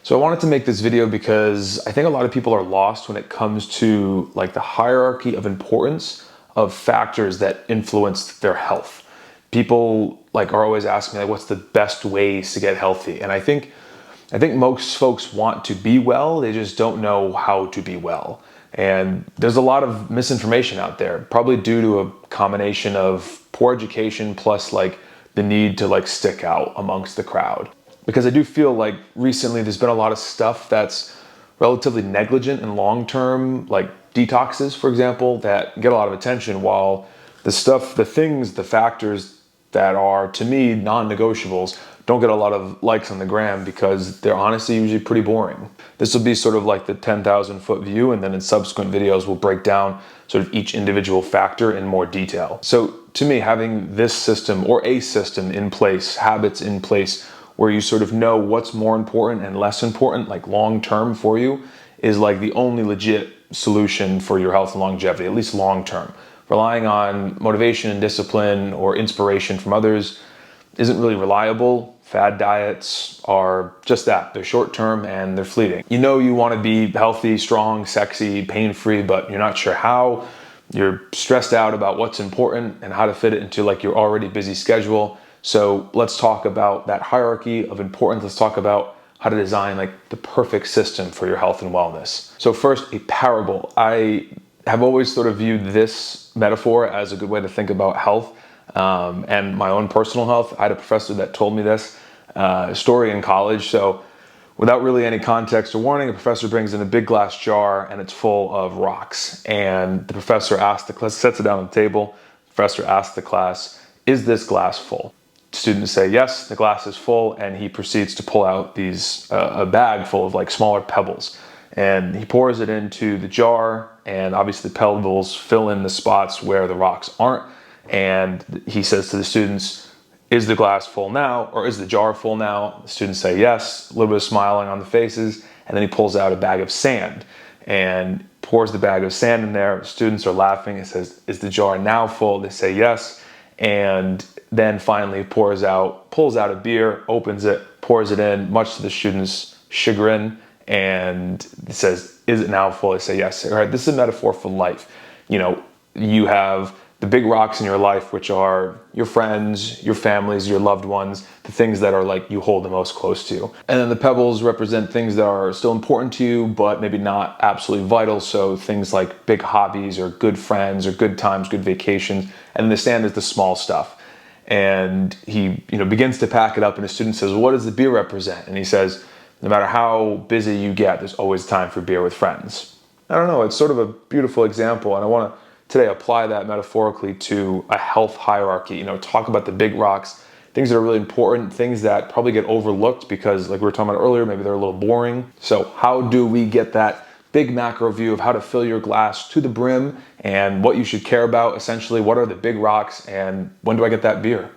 So I wanted to make this video because I think a lot of people are lost when it comes to like the hierarchy of importance of factors that influence their health. People like are always asking me like, what's the best ways to get healthy? And I think most folks want to be well, they just don't know how to be well. And there's a lot of misinformation out there, probably due to a combination of poor education plus like the need to like stick out amongst the crowd. Because I do feel like recently there's been a lot of stuff that's relatively negligent in long-term, like detoxes, for example, that get a lot of attention, while the factors that are, to me, non-negotiables don't get a lot of likes on the gram because they're honestly usually pretty boring. This will be sort of like the 10,000 foot view, and then in subsequent videos we'll break down sort of each individual factor in more detail. So to me, having this system or a system in place, habits in place, where you sort of know what's more important and less important, like long-term for you, is like the only legit solution for your health and longevity, at least long-term. Relying on motivation and discipline or inspiration from others isn't really reliable. Fad diets are just that. They're short-term and they're fleeting. You know you want to be healthy, strong, sexy, pain-free, but you're not sure how. You're stressed out about what's important and how to fit it into like your already busy schedule. So let's talk about that hierarchy of importance. Let's talk about how to design like the perfect system for your health and wellness. So first, a parable. I have always sort of viewed this metaphor as a good way to think about health and my own personal health. I had a professor that told me this story in college. So without really any context or warning, the professor brings in a big glass jar and it's full of rocks. And the professor asks the class, sets it down on the table. The professor asks the class, "Is this glass full?" Students say yes, the glass is full, and he proceeds to pull out a bag full of like smaller pebbles. And he pours it into the jar, and obviously the pebbles fill in the spots where the rocks aren't. And he says to the students, "Is the glass full now, or is the jar full now?" The students say yes, a little bit of smiling on the faces, and then he pulls out a bag of sand and pours the bag of sand in there. Students are laughing. He says, "Is the jar now full?" They say yes. And then finally pulls out a beer, opens it, pours it in, much to the students' chagrin, and says, "Is it now full?" They say yes. All right, this is a metaphor for life. You know, you have the big rocks in your life, which are your friends, your families, your loved ones, the things that are like you hold the most close to. And then the pebbles represent things that are still important to you, but maybe not absolutely vital. So things like big hobbies or good friends or good times, good vacations. And the sand is the small stuff. And he, begins to pack it up, and a student says, "What does the beer represent?" And he says, "No matter how busy you get, there's always time for beer with friends." I don't know, it's sort of a beautiful example, and I want to today apply that metaphorically to a health hierarchy. Talk about the big rocks, things that are really important, things that probably get overlooked because, like we were talking about earlier, maybe they're a little boring. So how do we get that big macro view of how to fill your glass to the brim and what you should care about? Essentially, what are the big rocks and when do I get that beer?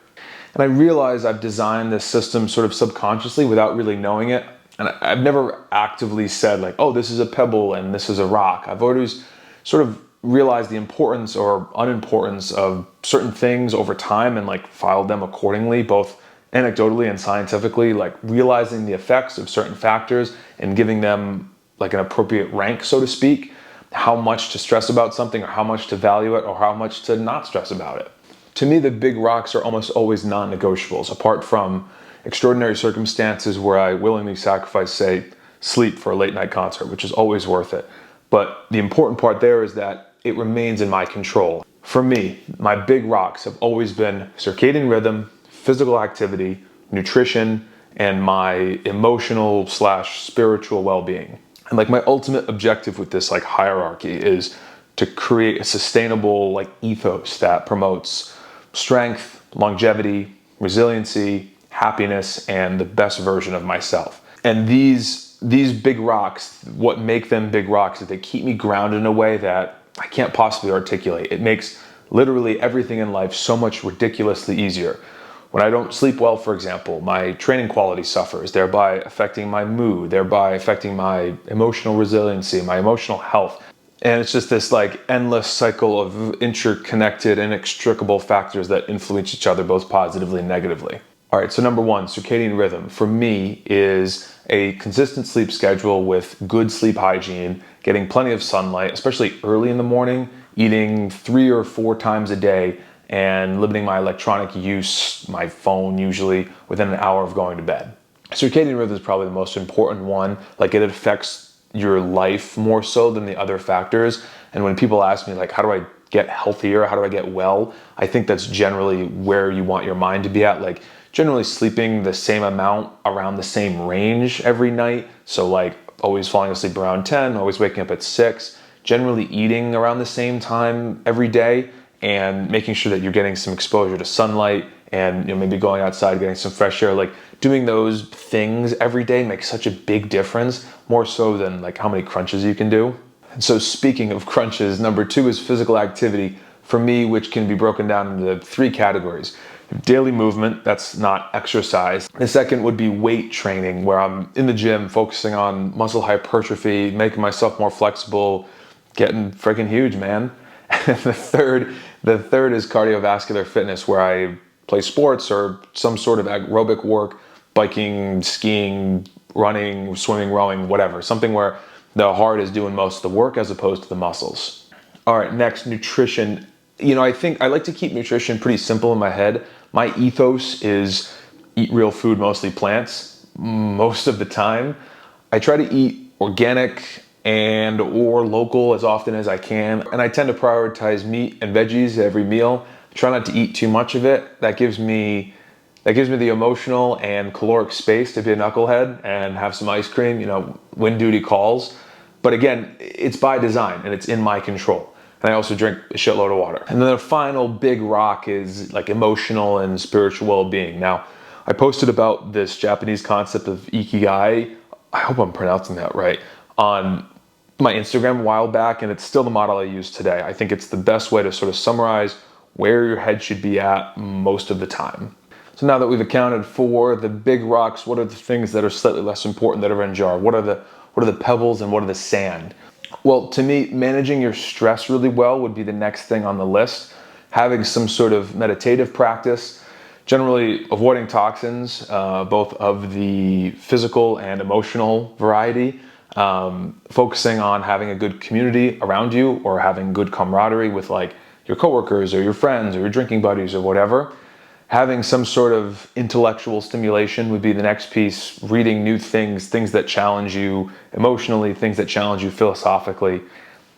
And I realize I've designed this system sort of subconsciously without really knowing it. And I've never actively said like, oh, this is a pebble and this is a rock. I've always sort of realized the importance or unimportance of certain things over time and like filed them accordingly, both anecdotally and scientifically, like realizing the effects of certain factors and giving them like an appropriate rank, so to speak, how much to stress about something or how much to value it or how much to not stress about it. To me, the big rocks are almost always non-negotiables, apart from extraordinary circumstances where I willingly sacrifice, say, sleep for a late night concert, which is always worth it. But the important part there is that it remains in my control. For me, my big rocks have always been circadian rhythm, physical activity, nutrition, and my emotional/spiritual well-being. And like my ultimate objective with this like hierarchy is to create a sustainable like ethos that promotes strength, longevity, resiliency, happiness, and the best version of myself. And these big rocks, what make them big rocks is they keep me grounded in a way that I can't possibly articulate. It makes literally everything in life so much ridiculously easier. When I don't sleep well, for example, my training quality suffers, thereby affecting my mood, thereby affecting my emotional resiliency, my emotional health. And it's just this like endless cycle of interconnected, inextricable factors that influence each other both positively and negatively. All right, so number one, circadian rhythm for me is a consistent sleep schedule with good sleep hygiene, getting plenty of sunlight, especially early in the morning, eating 3 or 4 times a day, and limiting my electronic use, my phone usually, within an hour of going to bed. Circadian rhythm is probably the most important one. Like, it affects your life more so than the other factors. And when people ask me, like, how do I get healthier? How do I get well? I think that's generally where you want your mind to be at. Like, generally sleeping the same amount around the same range every night. So, like, always falling asleep around 10, always waking up at 6, generally eating around the same time every day, and making sure that you're getting some exposure to sunlight, and maybe going outside, getting some fresh air. Like, doing those things every day makes such a big difference, more so than like how many crunches you can do. And so, speaking of crunches, number two is physical activity for me, which can be broken down into 3 categories. Daily movement, that's not exercise. The second would be weight training, where I'm in the gym focusing on muscle hypertrophy, making myself more flexible, getting freaking huge, man. And the third is cardiovascular fitness, where I play sports or some sort of aerobic work, biking, skiing, running, swimming, rowing, whatever. Something where the heart is doing most of the work as opposed to the muscles. All right, next, nutrition. I think I like to keep nutrition pretty simple in my head. My ethos is eat real food, mostly plants, most of the time. I try to eat organic and or local as often as I can. And I tend to prioritize meat and veggies every meal. Try not to eat too much of it. That gives me the emotional and caloric space to be a knucklehead and have some ice cream, when duty calls. But again, it's by design and it's in my control. And I also drink a shitload of water. And then the final big rock is like emotional and spiritual well-being. Now, I posted about this Japanese concept of ikigai, I hope I'm pronouncing that right, on my Instagram a while back, and it's still the model I use today. I think it's the best way to sort of summarize where your head should be at most of the time. So now that we've accounted for the big rocks, what are the things that are slightly less important that are in jar? What are the pebbles and what are the sand? Well, to me, managing your stress really well would be the next thing on the list. Having some sort of meditative practice, generally avoiding toxins, both of the physical and emotional variety, focusing on having a good community around you or having good camaraderie with like your coworkers or your friends or your drinking buddies or whatever. Having some sort of intellectual stimulation would be the next piece. Reading new things that challenge you emotionally, things that challenge you philosophically.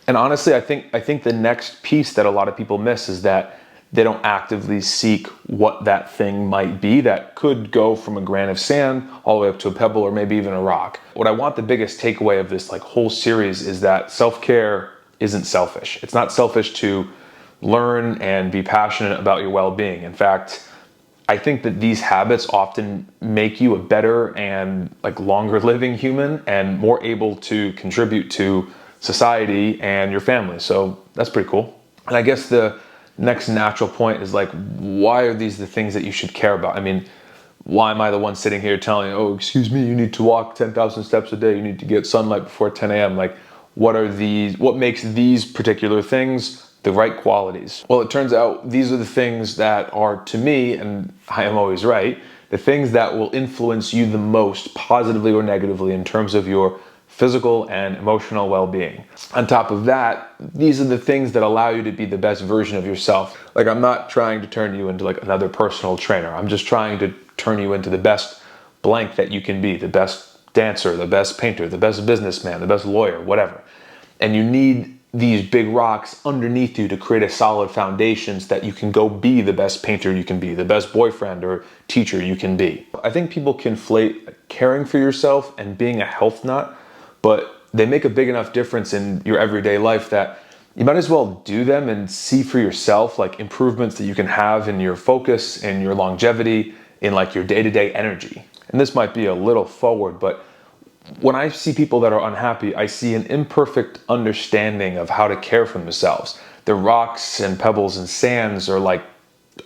And honestly, I think the next piece that a lot of people miss is that they don't actively seek what that thing might be. That could go from a grain of sand all the way up to a pebble or maybe even a rock. What I want the biggest takeaway of this like whole series is that self-care isn't selfish. It's not selfish to learn and be passionate about your well-being. In fact, I think that these habits often make you a better and like longer living human and more able to contribute to society and your family. So that's pretty cool. And I guess the next natural point is like, why are these the things that you should care about? I mean, why am I the one sitting here telling you, oh, excuse me, you need to walk 10,000 steps a day. You need to get sunlight before 10 a.m. Like, what makes these particular things the right qualities? Well, it turns out these are the things that are, to me, and I am always right, the things that will influence you the most positively or negatively in terms of your physical and emotional well-being. On top of that, these are the things that allow you to be the best version of yourself. Like, I'm not trying to turn you into like another personal trainer. I'm just trying to turn you into the best blank that you can be, the best dancer, the best painter, the best businessman, the best lawyer, whatever. And you need these big rocks underneath you to create a solid foundation so that you can go be the best painter you can be, the best boyfriend or teacher you can be. I think people conflate caring for yourself and being a health nut, but they make a big enough difference in your everyday life that you might as well do them and see for yourself like improvements that you can have in your focus and your longevity, in like your day-to-day energy. And this might be a little forward, but when I see people that are unhappy, I see an imperfect understanding of how to care for themselves. The rocks and pebbles and sands are like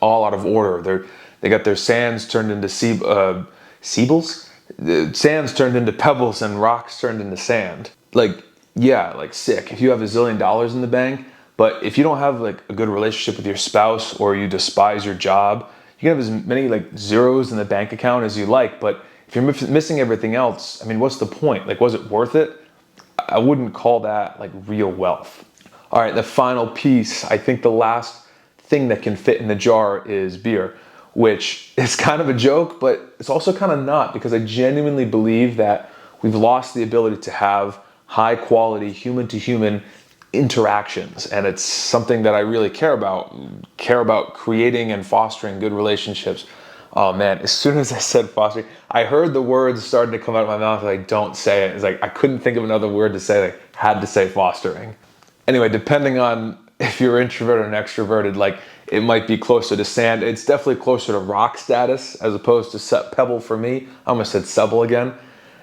all out of order. They got their sands turned into seebles? The sands turned into pebbles and rocks turned into sand. Like, yeah, like sick. If you have $1 zillion in the bank, but if you don't have like a good relationship with your spouse or you despise your job, You can have as many like zeros in the bank account as you like, but if you're missing everything else, I mean, what's the point? Like, was it worth it? I wouldn't call that like real wealth. All right, the final piece, I think the last thing that can fit in the jar is beer, which is kind of a joke, but it's also kind of not, because I genuinely believe that we've lost the ability to have high quality human to human interactions. And it's something that I really care about creating and fostering good relationships. Oh man, as soon as I said fostering, I heard the words starting to come out of my mouth, like, don't say it. It's like, I couldn't think of another word to say, like, had to say fostering. Anyway, depending on if you're introverted and extroverted, like, it might be closer to sand. It's definitely closer to rock status as opposed to pebble for me. I almost said sebble again.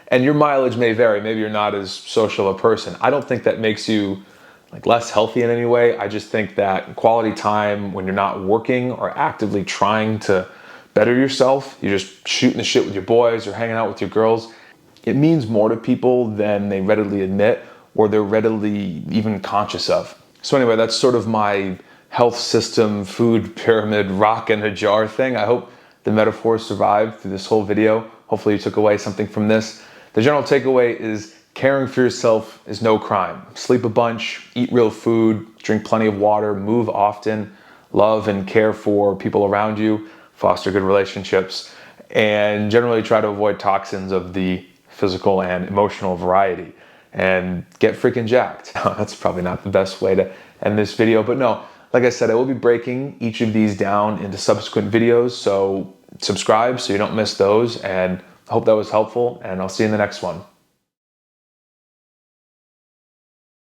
And your mileage may vary. Maybe you're not as social a person. I don't think that makes you like less healthy in any way. I just think that quality time when you're not working or actively trying to better yourself, you're just shooting the shit with your boys or hanging out with your girls, it means more to people than they readily admit or they're readily even conscious of. So anyway, that's sort of my health system, food pyramid, rock in a jar thing. I hope the metaphor survived through this whole video. Hopefully you took away something from this. The general takeaway is caring for yourself is no crime. Sleep a bunch, eat real food, drink plenty of water, move often, love and care for people around you, foster good relationships, and generally try to avoid toxins of the physical and emotional variety, and get freaking jacked. That's probably not the best way to end this video, but no, like I said, I will be breaking each of these down into subsequent videos, so subscribe so you don't miss those, and I hope that was helpful, and I'll see you in the next one.